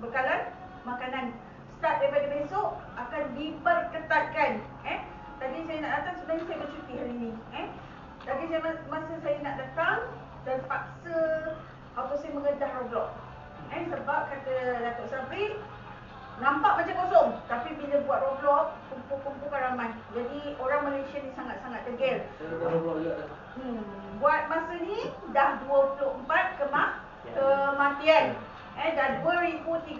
Bekalan makanan start daripada besok akan diperketatkan. Tadi saya nak datang, sebenarnya saya bercuti hari ni. Tadi masa saya nak datang terpaksa saya mengedah Roblox. Sebab kata Datuk Sabri nampak macam kosong, tapi bila buat Roblox kumpul-kumpul ramai. Jadi orang Malaysia ni sangat-sangat degil. Buat masa ni dah 24 kematian. Dan 2031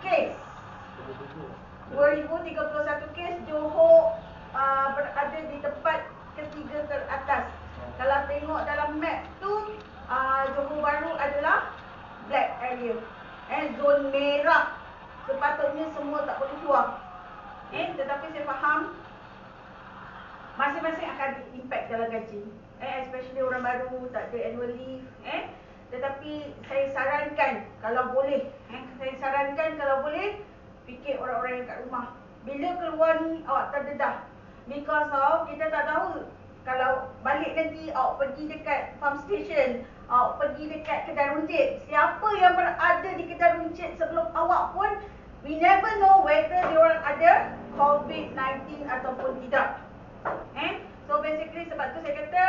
kes. 2031 kes. Johor berada di tempat ketiga teratas. Kalau tengok dalam map tu, Johor Bahru adalah black area. Zon merah. Sepatutnya semua tak boleh keluar. Tetapi saya faham masing-masing akan impact dalam gaji. Especially orang baru, tak ada annual leave. Tetapi saya sarankan kalau boleh, fikir orang-orang yang kat rumah. Bila keluar ni awak terdedah. Because of kita tak tahu kalau balik nanti awak pergi dekat farm station, awak pergi dekat kedai runcit, siapa yang berada di kedai runcit sebelum awak pun, we never know whether diorang ada COVID-19 ataupun tidak. So basically sebab tu saya kata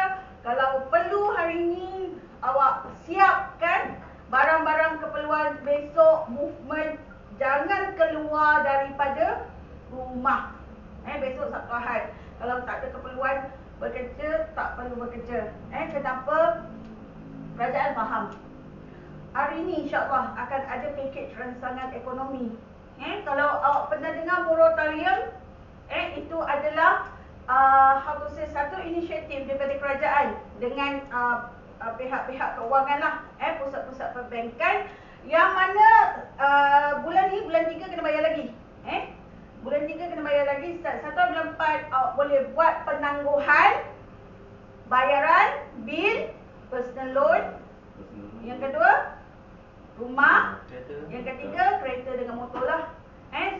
kalau perlu hari ni awak siapkan barang-barang keperluan besok, movement. Jangan keluar daripada rumah. Besok Sabtu Ahad. Kalau tak ada keperluan bekerja, tak perlu bekerja. Kenapa? Kerajaan faham. Hari ni insyaAllah akan ada pakej rangsangan ekonomi. Kalau awak pernah dengar moratorium, itu adalah satu inisiatif daripada kerajaan dengan pihak-pihak keuangan lah, pusat-pusat perbankan, yang mana bulan 3 kena bayar lagi. Bulan 3 kena bayar lagi. Start 1 bulan 4 awak boleh buat penangguhan bayaran bil, personal loan. Yang kedua, rumah. Yang ketiga, kereta dengan motor lah.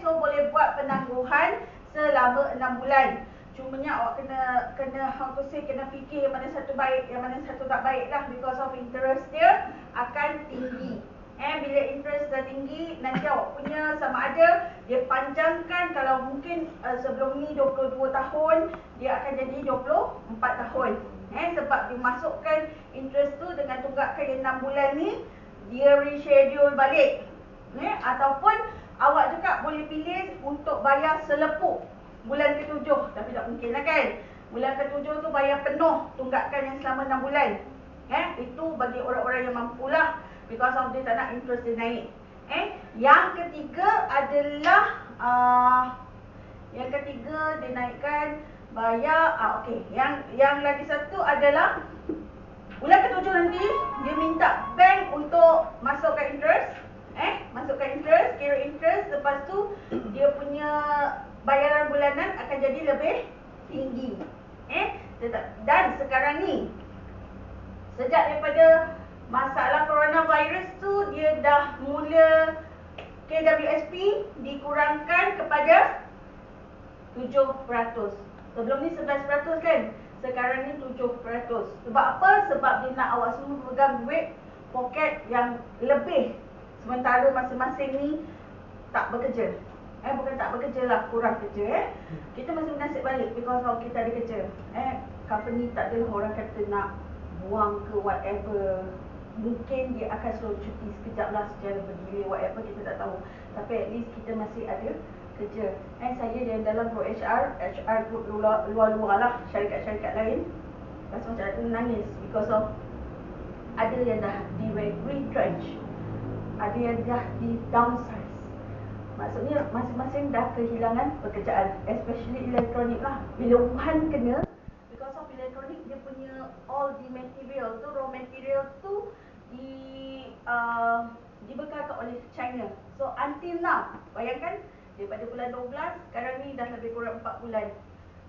So boleh buat penangguhan selama 6 bulan. Cumanya awak kena fikir yang mana satu baik, yang mana satu tak baik lah. Because of interest dia akan tinggi. Bila interest dah tinggi, nanti awak punya sama ada dia panjangkan. Kalau mungkin sebelum ni 22 tahun, dia akan jadi 24 tahun. Sebab dimasukkan interest tu dengan tunggakan yang 6 bulan ni, dia reschedule balik. Ataupun awak juga boleh pilih untuk bayar selepuk bulan ke-7. Tapi tak mungkin lah kan. Bulan ke-7 tu bayar penuh tunggakan yang selama 6 bulan. Itu bagi orang-orang yang mampu lah. Because of dia tak nak interest dia naik. Yang ketiga adalah dia naikkan bayar. Okey, yang lagi satu adalah bulan ke-7 nanti dia minta bank untuk masukkan interest, masukkan interest, kira interest, lepas tu dia punya bayaran bulanan akan jadi lebih tinggi. Dan sekarang ni sejak daripada masalah coronavirus tu dia dah mula KWSP dikurangkan kepada 7%. Sebelum ni 11% kan. Sekarang ni 7%. Sebab apa? Sebab dia nak awak semua pegang duit poket yang lebih. Sementara masing-masing ni tak bekerja. Bukan tak bekerja lah, kurang kerja Kita masih menasib balik because of kita ada kerja. Company tak adalah orang kata nak buang ke whatever. Mungkin dia akan suruh cuti sekejap lah secara berdiri whatever, kita tak tahu. Tapi at least kita masih ada kerja. Saya yang dalam group HR group luar-luar lah, syarikat-syarikat lain rasa macam ada nangis because of ada yang dah di retrench, ada yang dah di downsize. Maksudnya masing-masing dah kehilangan pekerjaan, especially elektronik lah. Bila Wuhan kena, because of elektronik dia punya all the material tu, raw material tu dibekalkan oleh China. So until now, bayangkan daripada bulan 12, sekarang ni dah lebih kurang 4 bulan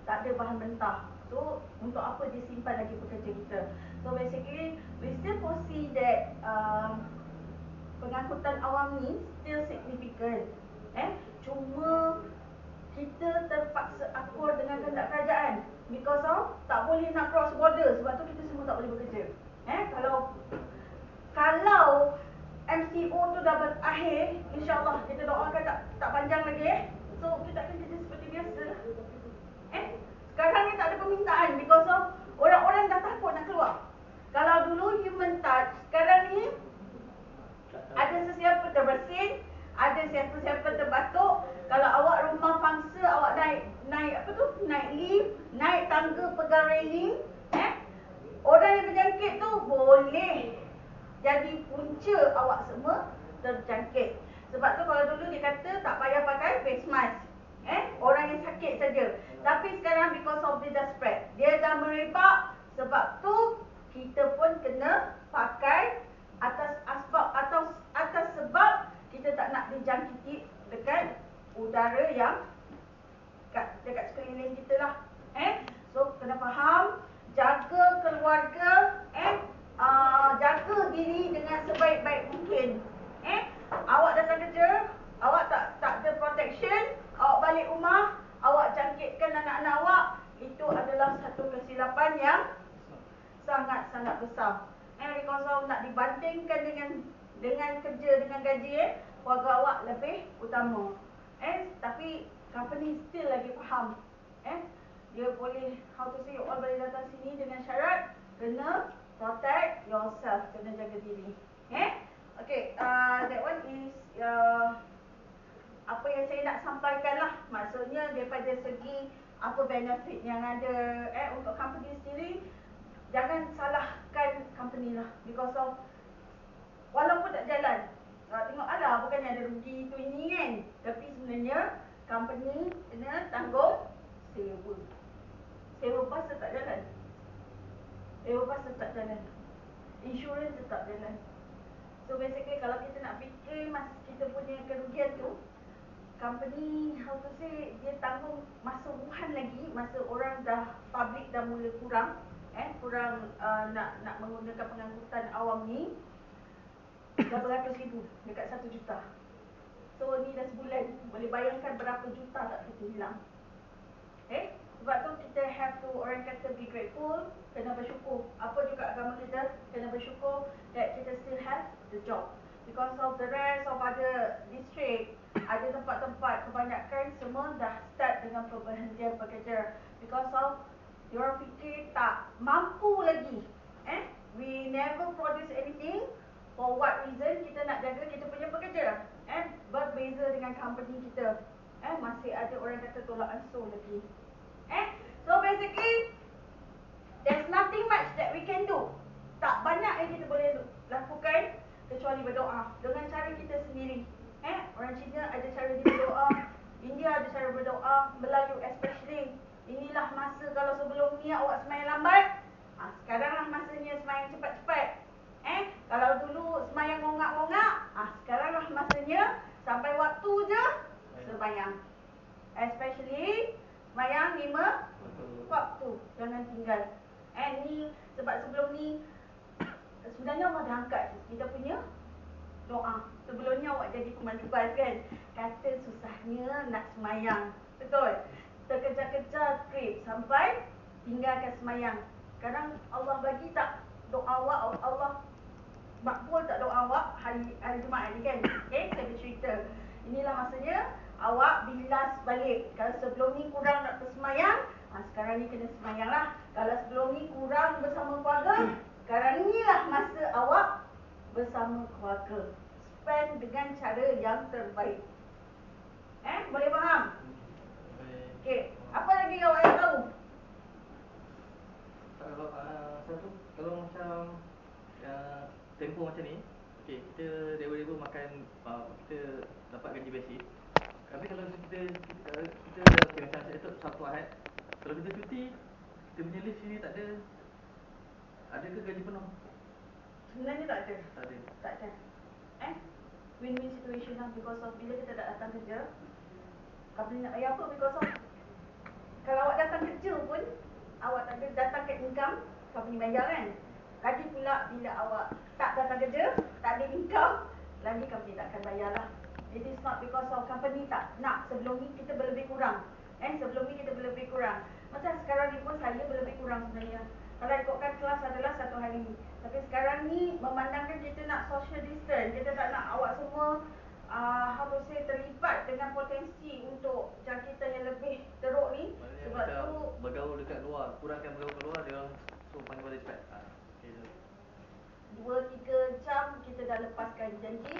tak ada bahan mentah. So untuk apa dia simpan lagi pekerja kita? So basically we still foresee that pengangkutan awam ni still significant. Cuma kita terpaksa akur dengan kehendak kerajaan because of tak boleh nak cross border, sebab tu kita semua tak boleh bekerja. Kalau MCO tu dah berakhir, insya-Allah kita doakan tak panjang lagi so kita akan kerja seperti biasa lah. Sekarang ni tak ada permintaan because of orang-orang dah takut nak keluar. Kalau dulu human touch, sekarang ni ada sesiapa terbersin, ada siapa-siapa terbatuk. Kalau awak rumah pangsa, awak naik lift, naik tangga pegang railing, orang yang berjangkit tu boleh jadi punca awak semua terjangkit. Sebab tu kalau dulu dia kata tak payah pakai face mask, orang yang sakit saja. Tapi sekarang because of dia dah spread, dia dah merebak, sebab tu kita pun kena pakai atas sebab kita tak nak dijangkiti dekat udara yang dekat sekeliling kita lah. So kena faham, jaga keluarga, jaga diri dengan sebaik-baik mungkin. Awak datang kerja, awak tak ada protection, awak balik rumah, awak jangkitkan anak-anak awak, itu adalah satu kesilapan yang sangat-sangat besar. Because awak nak dibandingkan dengan kerja, dengan gaji, keluarga awak lebih utama. Tapi company still lagi faham. Dia boleh, how to say, all boleh datang sini dengan syarat kena protect yourself, kena jaga diri. Okay, that one is apa yang saya nak sampaikan lah. Maksudnya daripada segi apa benefit yang ada untuk company sendiri, jangan salahkan company lah because of walaupun tak jalan, tengok alah bukannya ada rugi itu ini kan, tapi sebenarnya company kena tanggung sewa bas tetap jalan, insurans tetap jalan. So basically kalau kita nak fikir kita punya kerugian tu, company, how to say, dia tanggung masa Wuhan lagi, masa orang dah public dah mula kurang nak menggunakan pengangkutan awam ni, dah beratus ribu, dekat 1 juta. So ni dah sebulan, boleh bayangkan berapa juta tak kita hilang. Sebab tu kita have to, orang kata, be grateful, kena bersyukur. Apa juga agama kita, kena bersyukur that kita still have the job. Because of the rest of other district, ada tempat-tempat kebanyakan semua dah start dengan perberhentian pekerja because of diorang fikir tak mampu lagi. We never produce anything. For what reason? Kita nak jaga kita punya pekerja. Berbeza dengan company kita, masih ada orang kata tolak ansur lagi. So basically there's nothing much that we can do. Tak banyak yang kita boleh lakukan kecuali berdoa dengan cara kita sendiri. Orang Cina ada cara dia berdoa, India ada cara berdoa, Melayu especially Inilah masa kalau sebelum ni awak semayang lambat, sekaranglah masanya semayang cepat-cepat. Kalau dulu semayang ngongak-ngongak, sekaranglah masanya sampai waktu je semayang. Especially semayang 5 waktu, jangan tinggal. Ni sebab sebelum ni sebenarnya Allah dah angkat kita punya doa. Sebelumnya awak jadi pemandu bas kan, kata susahnya nak semayang, betul? Terkejar-kejar trip sampai tinggalkan semayang. Sekarang Allah bagi tak doa awak, Allah makbul tak doa awak hari Jumaat ni kan? Saya bercerita. Inilah masanya awak bilas balik. Kalau sebelum ni kurang nak tersemayang, sekarang ni kena semayang lah. Kalau sebelum ni kurang bersama keluarga, sekarang inilah masa awak bersama keluarga. Spend dengan cara yang terbaik. Boleh faham? Okey, apa lagi awak yang tahu? Kalau satu, kalau macam tempoh macam ni, okey, kita deliver makan, kita dapat gaji basic. Tapi kalau kita okay, macam saya tu Sabtu Ahad, kalau kita cuti, kita punya leave sini tak ada. Adakah gaji penuh? Sebenarnya tak ada. Tak ada. Tak ada. Win-win situation lah, because of bila kita tak datang kerja, company nak bayar apa? Because of kalau awak datang kerja pun, awak tak ada datang ke income, company bayar kan. Lagi pula bila awak tak datang kerja, tak ada income, lagi company tak akan bayar lah. It is not because of company tak nak. Sebelum ni kita berlebih kurang. Sebelum ni kita berlebih kurang. Macam sekarang ni pun saya berlebih kurang sebenarnya. Kalau ikutkan kelas adalah 1 hari. Tapi sekarang ni memandangkan kita nak social distance, kita tak nak awak semua terlibat dengan potensi untuk jangkitan yang lebih teruk ni. Maknanya Sebab macam tu bergaul dekat luar, kurangkan bergaul kat luar, dia orang suruh panggil balik cepat. 2-3 jam kita dah lepaskan janji,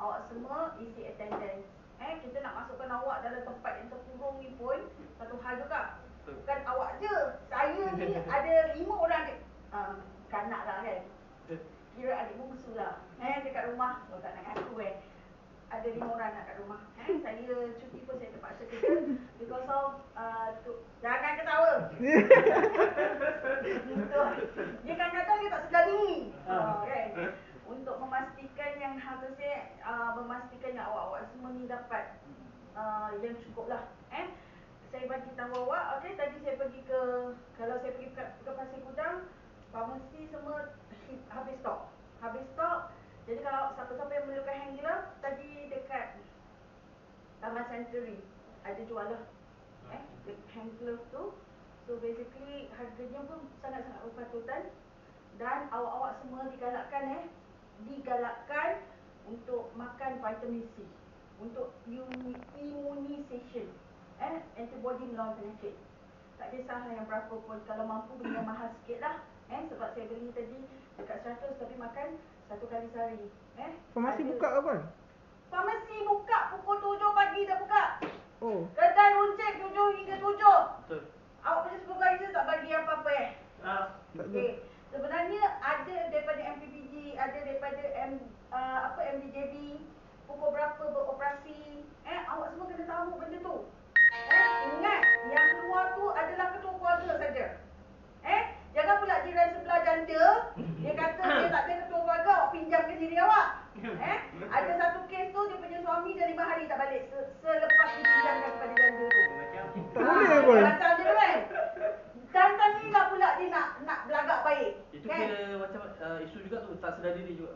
awak semua isi attendance. Kita nak masukkan awak dalam tempat yang terkurung ni pun satu hal juga. Bukan awak je, saya ni ada 5 orang adik, kanak lah kan, kira adik bungsu lah, dekat rumah. Tak nak ngaku ada 5 orang anak kat rumah. Saya cuti pun saya terpaksa kerja because of jangan ketawa. Dia kadang-kadang dia tak sedar diri, kan? Untuk memastikan yang memastikan yang awak-awak semua ni dapat yang cukup lah. Saya bagi tahu awak, okey, tadi saya pergi ke, kalau saya pergi ke Pasir Gudang, farmasi semua habis stok. Jadi kalau siapa-siapa yang memerlukan handler, tadi dekat Taman Century ada jual lah handler tu. So basically harganya pun sangat-sangat berpatutan. Dan awak-awak semua digalakkan untuk makan vitamin C, untuk immunisation, antibody melawan penyakit. Tak kisahlah yang berapa pun, kalau mampu beli yang mahal sikit lah. Sebab saya beli tadi dekat 100 tapi makan 1 kali sehari. Farmasi buka kapan? Farmasi buka pukul 7 pagi dah buka. Oh. Kedai runcit 7 hingga 7. Betul. Awak punya supervisor tak bagi apa-apa Tak ada. Sebenarnya ada daripada MPPG, ada daripada MDJB, pukul berapa beroperasi. Awak semua kena tahu benda tu. Ingat, yang keluar tu adalah ketua keluarga saja. Jangan pula jiran sebelah janda, dia kata dia tak ada ketua keluarga, awak pinjamkan diri awak. Ada satu kes tu, dia punya suami dah 5 hari tak balik selepas dipinjamkan kepada janda tu. Tak boleh pun. Macam dia kan. Dan tadilah pula dia nak belagak baik. Itu kan? kira macam isu juga tu, tak sedar diri juga.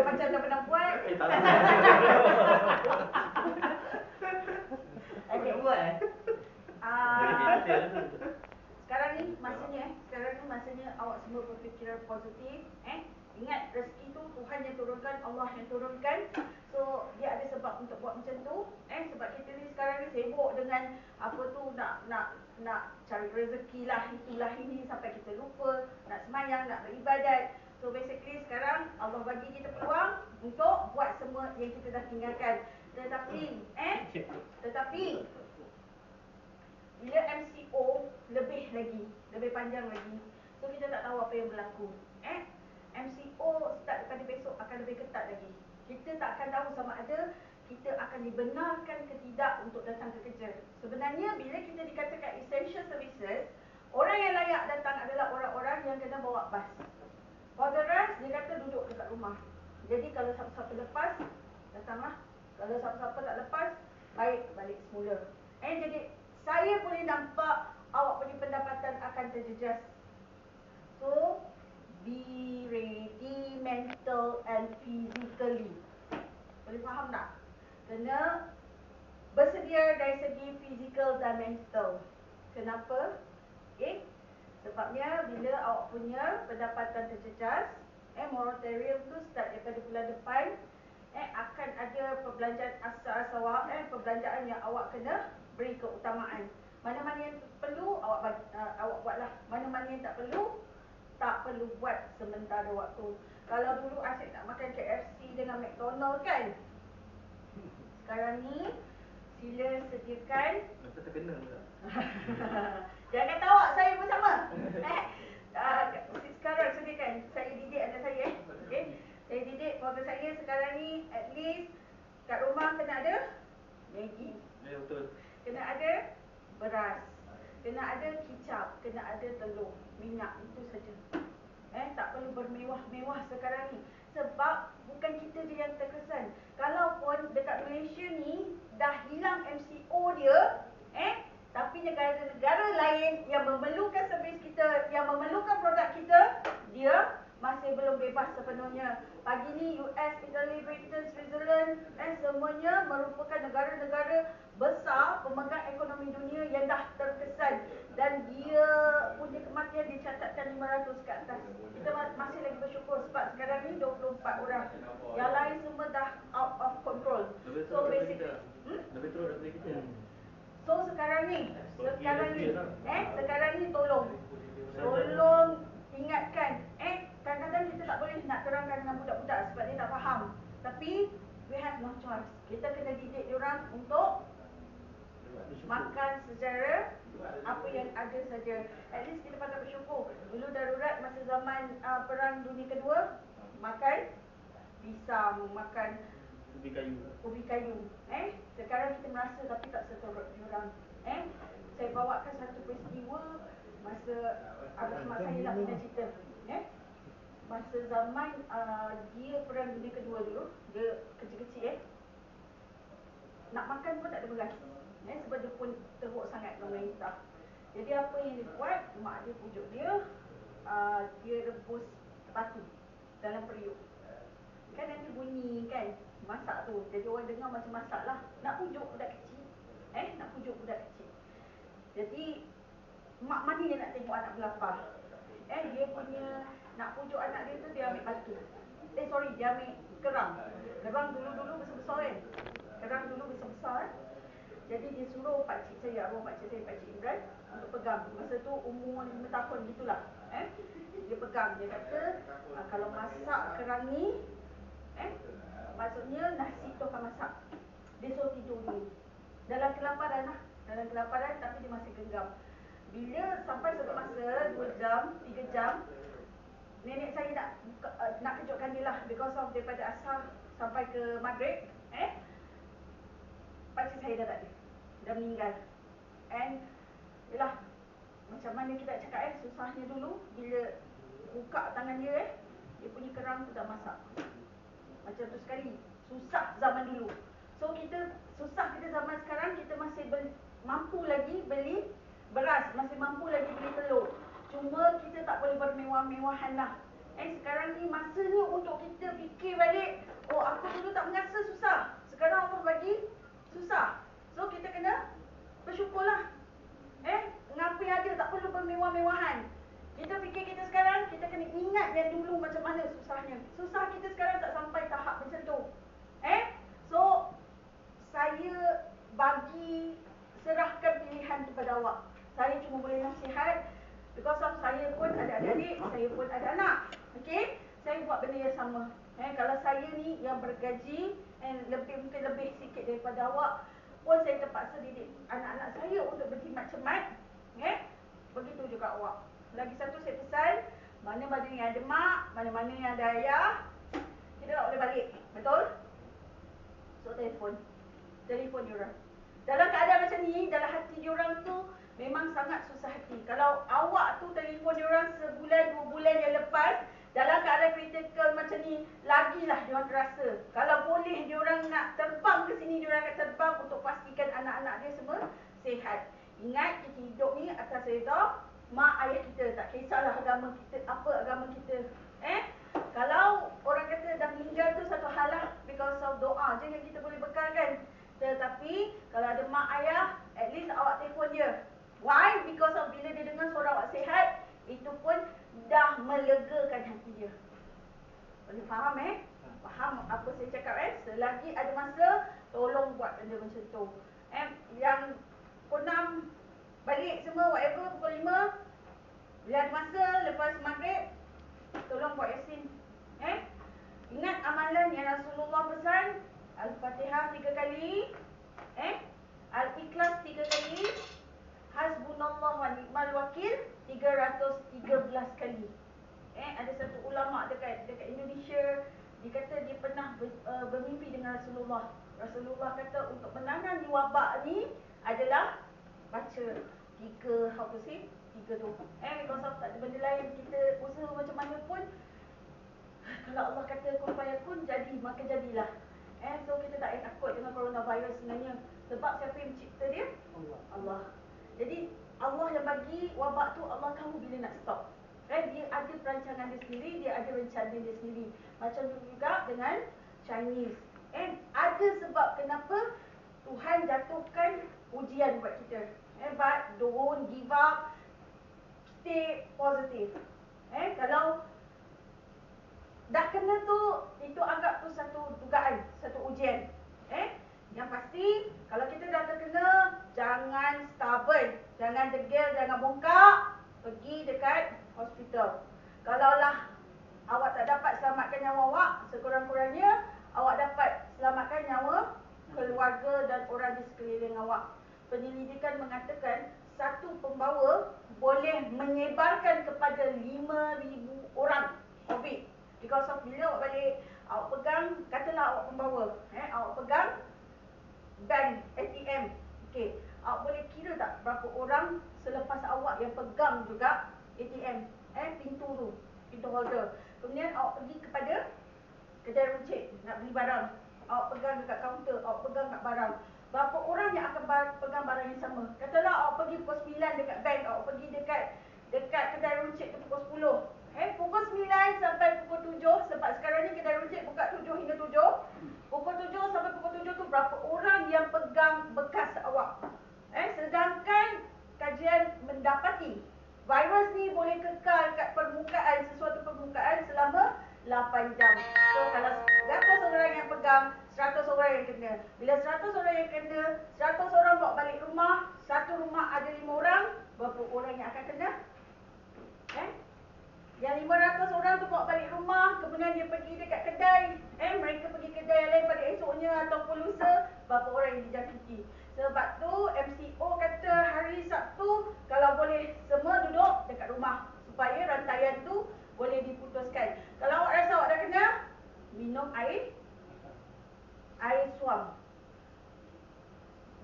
Macam dah pernah buat. Tak lah. Okay. buat Sekarang ni masanya awak semua berfikiran positif. Ingat, rezeki tu Tuhan yang turunkan, Allah yang turunkan. So dia ada sebab untuk buat macam tu. Sebab kita ni sekarang ni sibuk dengan apa tu, nak cari rezeki lah, itulah ini, sampai kita lupa nak semayang, nak beribadat. So basically sekarang Allah bagi kita peluang untuk buat semua yang kita dah tinggalkan. Tetapi bila MCO lebih panjang lagi. So kita tak tahu apa yang berlaku. MCO start daripada besok akan lebih ketat lagi. Kita tak akan tahu sama ada kita akan dibenarkan ke tidak untuk datang ke kerja. Sebenarnya bila kita dikatakan essential services, orang yang layak datang adalah orang-orang yang kena bawa bas. For the rest, dia kata duduk dekat rumah. Jadi kalau siapa-siapa lepas, datanglah. Kalau siapa-siapa tak lepas, baik, balik semula. Jadi saya boleh nampak awak punya pendapatan akan terjejas. So, be ready mental and physically. Boleh faham tak? Kena bersedia dari segi physical dan mental. Kenapa? Sebabnya bila awak punya pendapatan terjejas, moratorium tu start daripada bulan depan, akan ada perbelanjaan asas awak, perbelanjaan yang awak kena beri keutamaan. Mana-mana yang perlu awak buatlah. Mana-mana yang tak perlu buat sementara waktu. Kalau dulu asyik nak makan KFC dengan McDonald kan, sekarang ni sila sediakan. Masa terkena pula. Jangan kata awak, saya pun sama. Sekarang sediakan. Saya didik anak saya. Saya didik keluarga saya sekarang ni, at least kat rumah kena ada Maggi, Ya, betul. kena ada beras, kena ada kicap, kena ada telur, minyak, itu saja. Tak perlu bermewah-mewah sekarang ni. Sebab bukan kita je yang terkesan. Kalaupun dekat Malaysia ni dah hilang MCO dia, tapi negara-negara lain yang memerlukan servis kita, yang memerlukan produk kita, dia masih belum bebas sepenuhnya. Pagi ni US, Italy, Britain, Switzerland, semuanya merupakan negara-negara besar pemegang ekonomi dunia yang dah terkesan, dan dia punya kematian dicatatkan 500 ke atas. Kita masih lagi bersyukur sebab sekarang ni 24 orang. Yang lain semua dah out of control. Lebih So teruk daripada basically, kita. Lebih teruk daripada kita. so sekarang ni tolong ingatkan. Kadang-kadang kita tak boleh nak terangkan dengan budak-budak sebab dia tak faham. Tapi we have no choice. Kita kena didik diorang untuk makan secara apa yang ada saja. At least kita patut bersyukur. Dulu darurat masa zaman Perang Dunia Kedua, makan pisang, makan ubi kayu. Sekarang kita merasa tapi tak seteruk diorang. Saya bawakan satu peristiwa masa mak saya lah pernah cerita. Masa zaman dia Perang Dunia Kedua dulu, dia kecil-kecil nak makan pun tak ada beras. Sebab dia pun teruk sangat dengan pemerintah. Jadi apa yang dia buat, mak dia pujuk dia, dia rebus batu dalam periuk. Kan nanti bunyi kan masak tu. Jadi orang dengar macam masak lah. Nak pujuk budak kecil. Nak pujuk budak kecil. Jadi mak mana yang nak tengok anak berlapar. Dia punya nak pujuk anak dia tu, dia ambil batu. Dia ambil kerang. Kerang dulu-dulu besar-besar kan. Kerang dulu besar-besar. Jadi dia suruh pakcik saya, Pakcik Imran, untuk pegang. Masa tu umur 5 tahun gitulah. Dia pegang, dia kata kalau masak kerang ni, maksudnya nasi tu akan masak. Dia suruh tidur dulu. Dalam kelaparan lah. Tapi dia masih genggam. Bila sampai satu masa 2 jam, 3 jam, nenek saya nak kejutkan dia lah. Because of daripada asar sampai ke maghrib, pakcik saya dah tak ada. Dah meninggal. And yelah, macam mana kita nak cakap susahnya dulu bila buka tangan dia, dia punya kerang tu dah masak. Macam tu sekali. Susah zaman dulu. So kita zaman sekarang, kita masih mampu lagi beli beras, masih mampu lagi beli telur. Cuma kita tak boleh bermewah-mewahan lah. Sekarang ni masanya untuk kita fikir balik, aku dulu tak merasa susah, sekarang Allah bagi susah. So kita kena bersyukurlah. Ngapa yang ada, tak perlu bermewah-mewahan. Kita fikir kita sekarang, kita kena ingat yang dulu macam mana susahnya. Susah kita sekarang tak sampai tahap macam tu. So saya serahkan pilihan kepada awak. Saya cuma boleh nasihat, because of saya pun ada adik-adik, saya pun ada anak. Saya buat benda yang sama. Kalau saya ni yang bergaji mungkin lebih sikit daripada awak, pun saya terpaksa didik anak-anak saya untuk berjimat cermat. Begitu juga awak. Lagi satu saya pesan, mana-mana yang ada mak, mana-mana yang ada ayah, kita tak boleh balik. Betul? So So telefon diorang. Dalam keadaan macam ni, dalam hati diorang tu memang sangat susah hati. Kalau awak tu telefon diorang sebulan 2 bulan yang lepas, dalam keadaan kritikal macam ni, lagilah diorang terasa. Kalau boleh diorang nak terbang ke sini, diorang akan terbang untuk pastikan anak-anak dia semua sihat. Ingat, kita hidup ni atas redha mak ayah kita, tak kisahlah agama kita, apa agama kita. Kalau orang kata dah meninggal tu satu hal lah, because of doa je yang kita boleh bekalkan. Tetapi kalau ada mak ayah, at least awak telefon dia. Why? Because of bila dia dengar suara awak sihat, itu pun dah melegakan hati dia. Boleh faham Faham apa saya cakap Selagi ada masa, tolong buat benda macam tu. Yang pukul 6 balik semua, whatever, pukul 5 bila ada masa lepas maghrib, tolong buat Yasin. Ingat amalan yang Rasulullah pesan, Al-Fatihah 3 kali, Al-Ikhlas 3 kali, Hasbunallah wa ni'mal wakil 313 kali. Ada satu ulama dekat Indonesia, dia kata dia pernah bermimpi dengan Rasulullah. Rasulullah kata untuk menangani wabak ni adalah baca 3 tu. Because of tak ada benda lain, kita usaha macam mana pun, kalau Allah kata kun fayakun, jadi maka jadilah. So kita tak payah takut dengan coronavirus sebenarnya. Sebab siapa yang mencipta dia? Allah. Jadi Allah yang bagi wabak tu, Allah tahu bila nak stop. Dia ada perancangan dia sendiri, dia ada rencana dia sendiri. Macam juga dengan Chinese. Ada sebab kenapa Tuhan jatuhkan ujian buat kita. But don't give up. Stay positive. Kalau dah kena tu, itu anggap tu satu dugaan, satu ujian. Yang pasti, kalau kita dah terkena, jangan stubborn, jangan degil, jangan bongkak, pergi dekat hospital. Kalaulah awak tak dapat selamatkan nyawa awak, sekurang-kurangnya awak dapat selamatkan nyawa keluarga dan orang di sekeliling awak. Penyelidikan mengatakan satu pembawa boleh menyebarkan kepada 5,000 orang COVID. Because of bila awak balik, awak pegang, katalah awak pembawa, awak pegang bank ATM. Awak boleh kira tak berapa orang selepas awak yang pegang juga ATM, pintu tu, pintu holder. Kemudian awak pergi kepada kedai runcit nak beli barang, awak pegang dekat kaunter, awak pegang kat barang. Berapa orang yang akan pegang barang yang sama? Katalah awak pergi pukul 9 dekat bank, awak pergi dekat kedai runcit tu pukul 10. Pukul 9 sampai pukul 7, sebab sekarang ni kedai runcit buka 7 hingga 7. Pukul 7 sampai pukul 7 tu berapa orang yang pegang bekas awak? Sedangkan kajian mendapati virus ni boleh kekal kat permukaan, sesuatu permukaan selama 8 jam. So kalau 100 orang yang pegang, 100 orang yang kena. Bila 100 orang yang kena, 100 orang bawa balik rumah, satu rumah ada 5 orang, berapa orang yang akan kena? Yang 500 orang tu bawa balik rumah, kemudian dia pergi dekat kedai, mereka pergi kedai yang lain pada esoknya ataupun lusa, berapa orang yang dijangkiti. Sebab tu MCO kata hari Sabtu kalau boleh semua duduk dekat rumah supaya rantaian tu boleh diputuskan. Kalau awak rasa awak dah kena, minum air suam.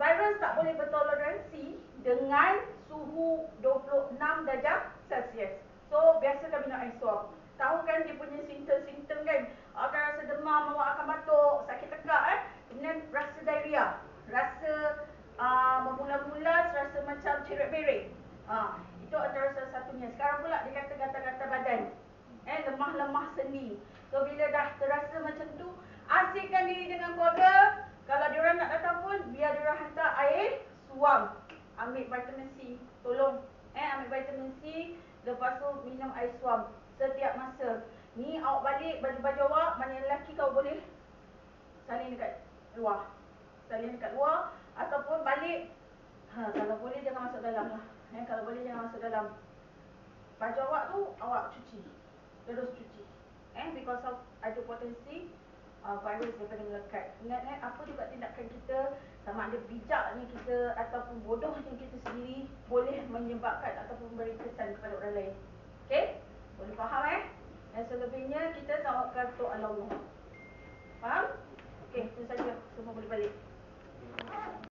Virus tak boleh bertoleransi dengan suhu 26 darjah Celsius. So, biasakan minum air suam. Tahu kan dia punya simptom-simptom kan? Akan rasa demam, awak akan batuk, sakit tekak kemudian rasa diarrhea, rasa membulas-bulas, rasa macam ceret-beret. Itu antara salah satunya. Sekarang pula dia kata gatal-gatal badan. Lemah-lemah sendi. So, bila dah terasa macam tu, asyikkan diri dengan keluarga. Kalau diorang nak datang pun, biar diorang hantar air suam. Ambil vitamin C. Tolong. Ambil vitamin C. Lepas tu minum air suam setiap masa. Ni awak balik, baju-baju awak, mana lelaki kau boleh salin dekat luar. Salin dekat luar. Ataupun balik, kalau boleh jangan masuk dalam lah. Kalau boleh jangan masuk dalam. Baju awak tu, awak cuci. Terus cuci. Because of ada potensi virus daripada melekat. Ingat apa juga tindakan kita, sama ada bijaknya kita ataupun bodohnya kita sendiri, boleh menyebabkan ataupun memberi kesan kepada orang lain. Okey? Boleh faham Dan selebihnya kita tawakal tu ala Allah. Faham? Okey, itu saja. Semua boleh balik.